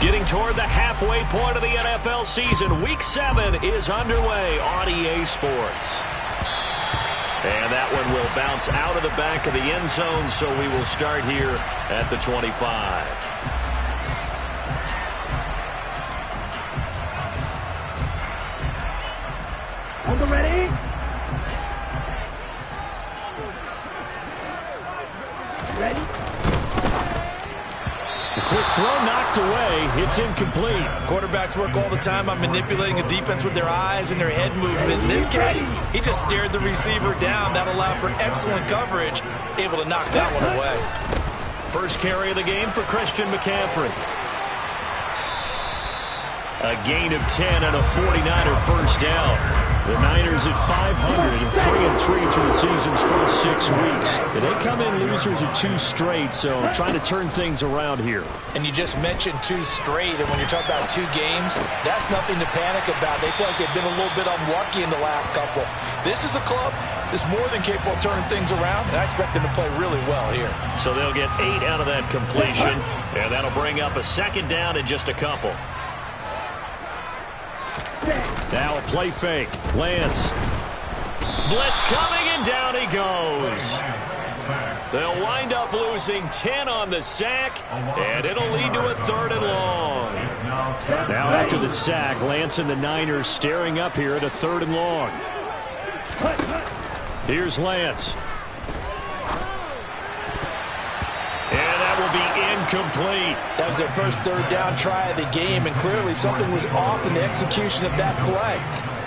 Getting toward the halfway point of the NFL season. Week 7 is underway on EA Sports. And that one will bounce out of the back of the end zone, so we will start here at the 25. Ready? Ready? The quick throw knocked away. It's incomplete. Quarterbacks work all the time on manipulating a defense with their eyes and their head movement. In this case, he just stared the receiver down. That allowed for excellent coverage, able to knock that one away. First carry of the game for Christian McCaffrey. A gain of 10 and a 49er first down. The Niners at 500, 3-3 through the season's first 6 weeks. They come in losers of 2 straight, so trying to turn things around here. And you just mentioned 2 straight, and when you're talking about 2 games, that's nothing to panic about. They feel like they've been a little bit unlucky in the last couple. This is a club that's more than capable of turning things around, and I expect them to play really well here. So they'll get 8 out of that completion, and that'll bring up a second down in just a couple. Now a play fake. Lance. Blitz coming, and down he goes. They'll wind up losing 10 on the sack, and it'll lead to a 3rd and long. Now after the sack, Lance and the Niners staring up here at a 3rd and long. Here's Lance. Will be incomplete. That was their first 3rd down try of the game, and clearly something was off in the execution of that play.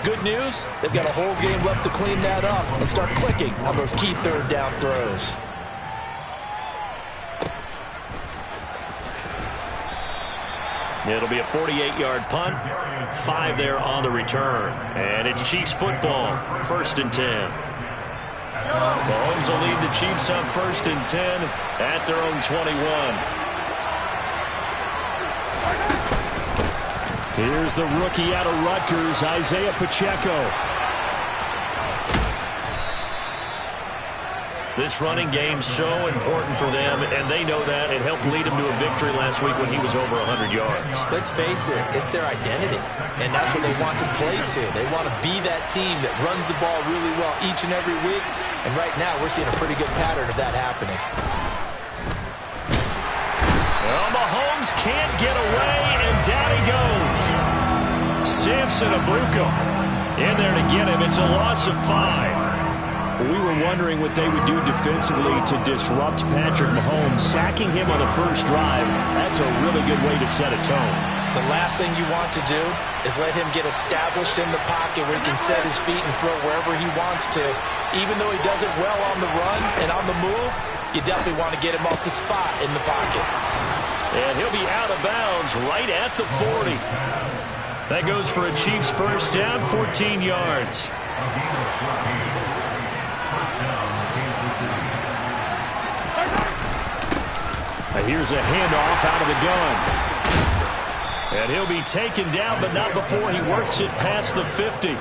Good news, they've got a whole game left to clean that up and start clicking on those key 3rd down throws. It'll be a 48-yard punt, 5 there on the return. And it's Chiefs football, 1st and 10. Mahomes will lead the Chiefs up 1st and 10 at their own 21. Here's the rookie out of Rutgers, Isaiah Pacheco. This running game's so important for them, and they know that. It helped lead them to a victory last week when he was over 100 yards. Let's face it, it's their identity, and that's what they want to play to. They want to be that team that runs the ball really well each and every week, and right now we're seeing a pretty good pattern of that happening. Well, Mahomes can't get away, and down he goes. Samson Abuka in there to get him. It's a loss of 5. We were wondering what they would do defensively to disrupt Patrick Mahomes. Sacking him on the first drive, that's a really good way to set a tone. The last thing you want to do is let him get established in the pocket where he can set his feet and throw wherever he wants to. Even though he does it well on the run and on the move, you definitely want to get him off the spot in the pocket. And he'll be out of bounds right at the 40. That goes for a Chiefs first down, 14 yards. Here's a handoff out of the gun. And he'll be taken down, but not before he works it past the 50.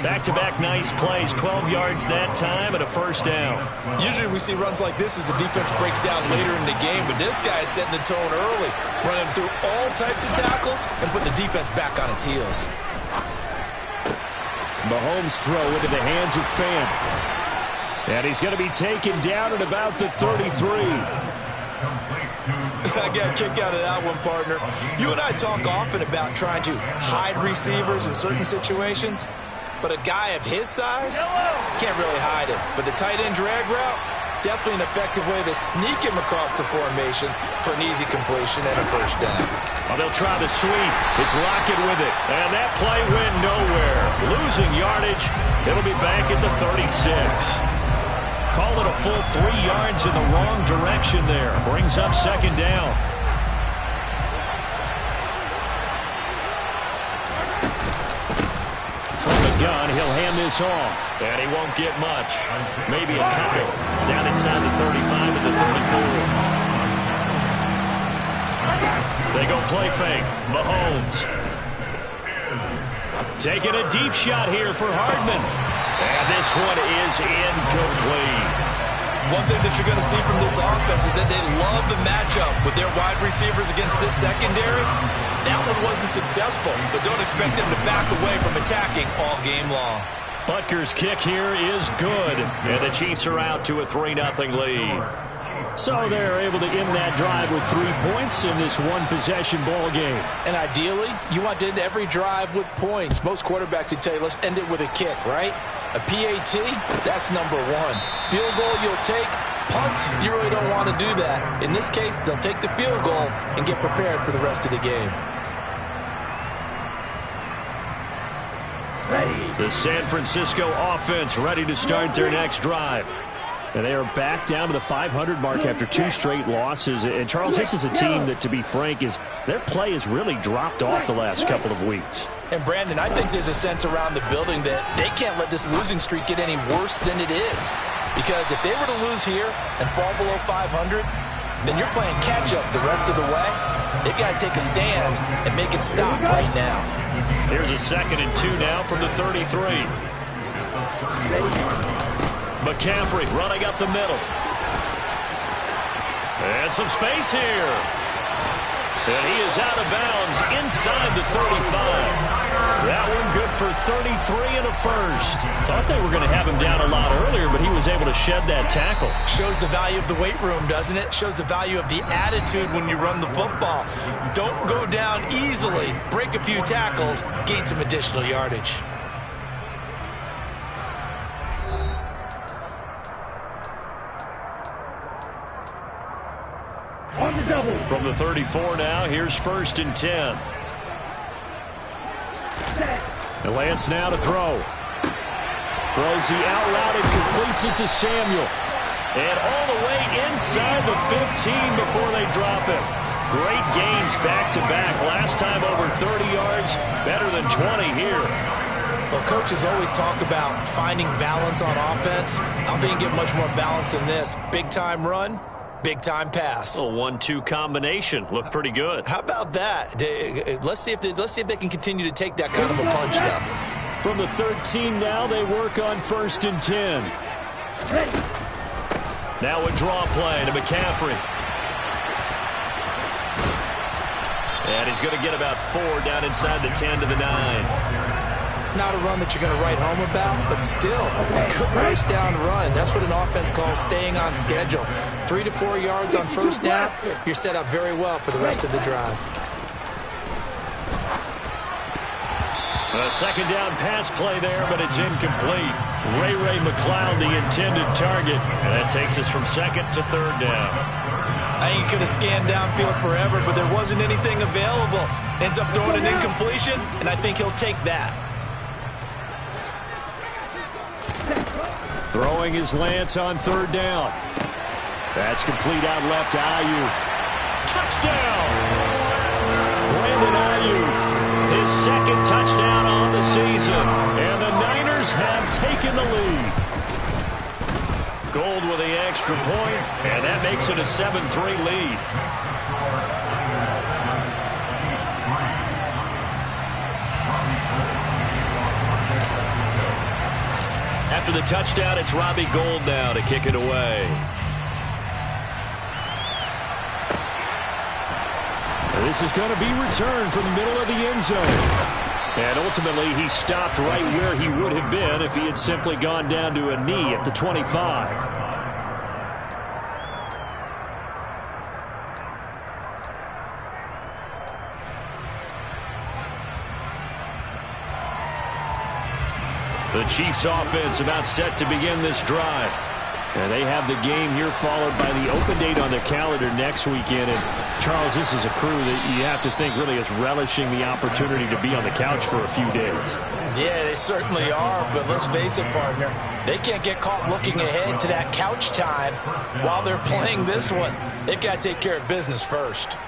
Back-to-back nice plays, 12 yards that time and a first down. Usually we see runs like this as the defense breaks down later in the game, but this guy is setting the tone early, running through all types of tackles and putting the defense back on its heels. Mahomes throw into the hands of Fant. And he's going to be taken down at about the 33. I got a kick out of that one, partner. You and I talk often about trying to hide receivers in certain situations, but a guy of his size can't really hide him. But the tight end drag route, definitely an effective way to sneak him across the formation for an easy completion and a first down. Well, they'll try the sweep. It's Lockett with it. And that play went nowhere. Losing yardage. It'll be back at the 36. Call it a full 3 yards in the wrong direction there. Brings up second down. From the gun, he'll hand this off. And he won't get much. Maybe a couple. Down inside the 35 and the 34. They go play fake. Mahomes. Taking a deep shot here for Hardman. And this one is incomplete. One thing that you're going to see from this offense is that they love the matchup with their wide receivers against this secondary. That one wasn't successful, but don't expect them to back away from attacking all game long. Butker's kick here is good, and the Chiefs are out to a 3-0 lead. So they're able to end that drive with 3 points in this one-possession ball game. And ideally, you want to end every drive with points. Most quarterbacks would tell you, let's end it with a kick, right? A PAT, that's number one. Field goal you'll take. Punts, you really don't want to do that. In this case, they'll take the field goal and get prepared for the rest of the game. The San Francisco offense ready to start their next drive. And they are back down to the 500 mark after 2 straight losses. And, Charles, this is a team that, to be frank, their play has really dropped off the last couple of weeks. And, Brandon, I think there's a sense around the building that they can't let this losing streak get any worse than it is. Because if they were to lose here and fall below 500, then you're playing catch-up the rest of the way. They've got to take a stand and make it stop right now. Here's a 2nd and 2 now from the 33. McCaffrey running up the middle. And some space here. And he is out of bounds inside the 35. That one good for 33 and a first. Thought they were going to have him down a lot earlier, but he was able to shed that tackle. Shows the value of the weight room, doesn't it? Shows the value of the attitude when you run the football. Don't go down easily. Break a few tackles. Gain some additional yardage. On the double. From the 34 now, here's 1st and 10. And Lance now to throw. Throws the out route and completes it to Samuel. And all the way inside the 15 before they drop him. Great gains back-to-back. Last time over 30 yards, better than 20 here. Well, coaches always talk about finding balance on offense. I don't think you get much more balance than this. Big-time run, big-time pass. A 1-2 combination. Looked pretty good. How about that? Let's see if they can continue to take that kind of a punch, though. From the 13 now, they work on 1st and 10. Now a draw play to McCaffrey. And he's going to get about 4 down inside the 10 to the 9. Not a run that you're going to write home about, but still a good first down run. That's what an offense calls staying on schedule. 3 to 4 yards on first down, you're set up very well for the rest of the drive. A 2nd down pass play there, but it's incomplete. Ray McCloud, the intended target, and that takes us from 2nd to 3rd down. I think he could have scanned downfield forever, but there wasn't anything available. Ends up throwing an incompletion, and I think he'll take that. Throwing is Lance on 3rd down. That's complete out left to Ayuk. Touchdown! Brandon Ayuk, his 2nd touchdown on the season. And the Niners have taken the lead. Gold with the extra point, and that makes it a 7-3 lead. After the touchdown, it's Robbie Gould now to kick it away. This is going to be returned from the middle of the end zone. And ultimately, he stopped right where he would have been if he had simply gone down to a knee at the 25. The Chiefs offense about set to begin this drive. And they have the game here followed by the open date on their calendar next weekend. And, Charles, this is a crew that you have to think really is relishing the opportunity to be on the couch for a few days. Yeah, they certainly are, but let's face it, partner. They can't get caught looking ahead to that couch time while they're playing this one. They've got to take care of business first.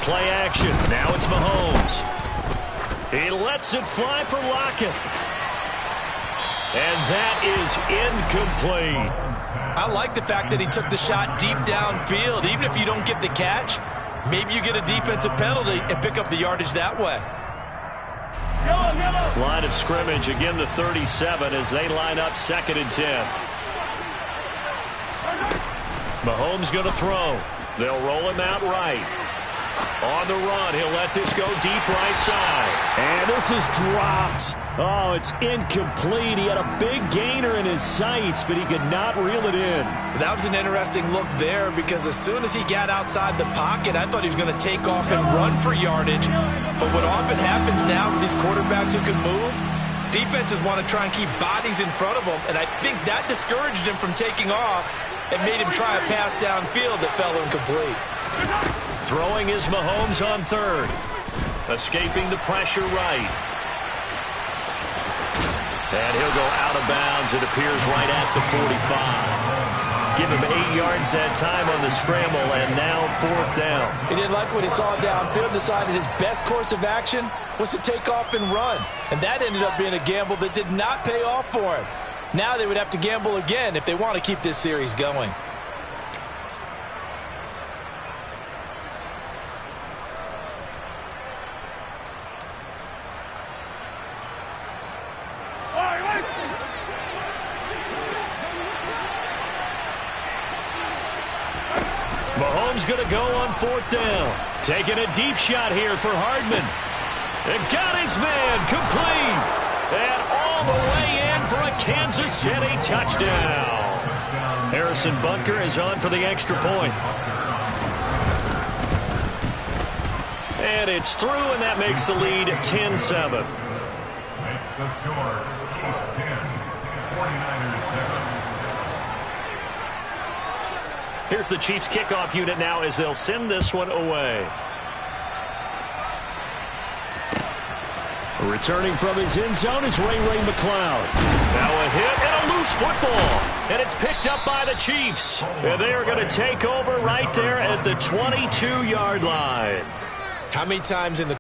Play action. Now it's Mahomes. He lets it fly for Lockett. And that is incomplete. I like the fact that he took the shot deep downfield. Even if you don't get the catch, maybe you get a defensive penalty and pick up the yardage that way. Line of scrimmage, again the 37 as they line up 2nd and 10. Mahomes going to throw. They'll roll him out right. On the run, he'll let this go deep right side. And this is dropped. Oh, it's incomplete. He had a big gainer in his sights, but he could not reel it in. That was an interesting look there because as soon as he got outside the pocket, I thought he was going to take off and run for yardage. But what often happens now with these quarterbacks who can move, defenses want to try and keep bodies in front of them, and I think that discouraged him from taking off and made him try a pass downfield that fell incomplete. Throwing is Mahomes on 3rd. Escaping the pressure right. And he'll go out of bounds. It appears right at the 45. Give him 8 yards that time on the scramble, and now 4th down. He didn't like what he saw downfield, decided his best course of action was to take off and run. And that ended up being a gamble that did not pay off for him. Now they would have to gamble again if they want to keep this series going. Mahomes going to go on 4th down. Taking a deep shot here for Hardman. And got his man complete. And all the way in for a Kansas City touchdown. Harrison Butker is on for the extra point. And it's through, and that makes the lead 10-7. Makes the score Chiefs 10, 49ers 7. Here's the Chiefs kickoff unit now as they'll send this one away. Returning from his end zone is Ray McCloud. Now a hit and a loose football. And it's picked up by the Chiefs. And they are going to take over right there at the 22-yard line. How many times in the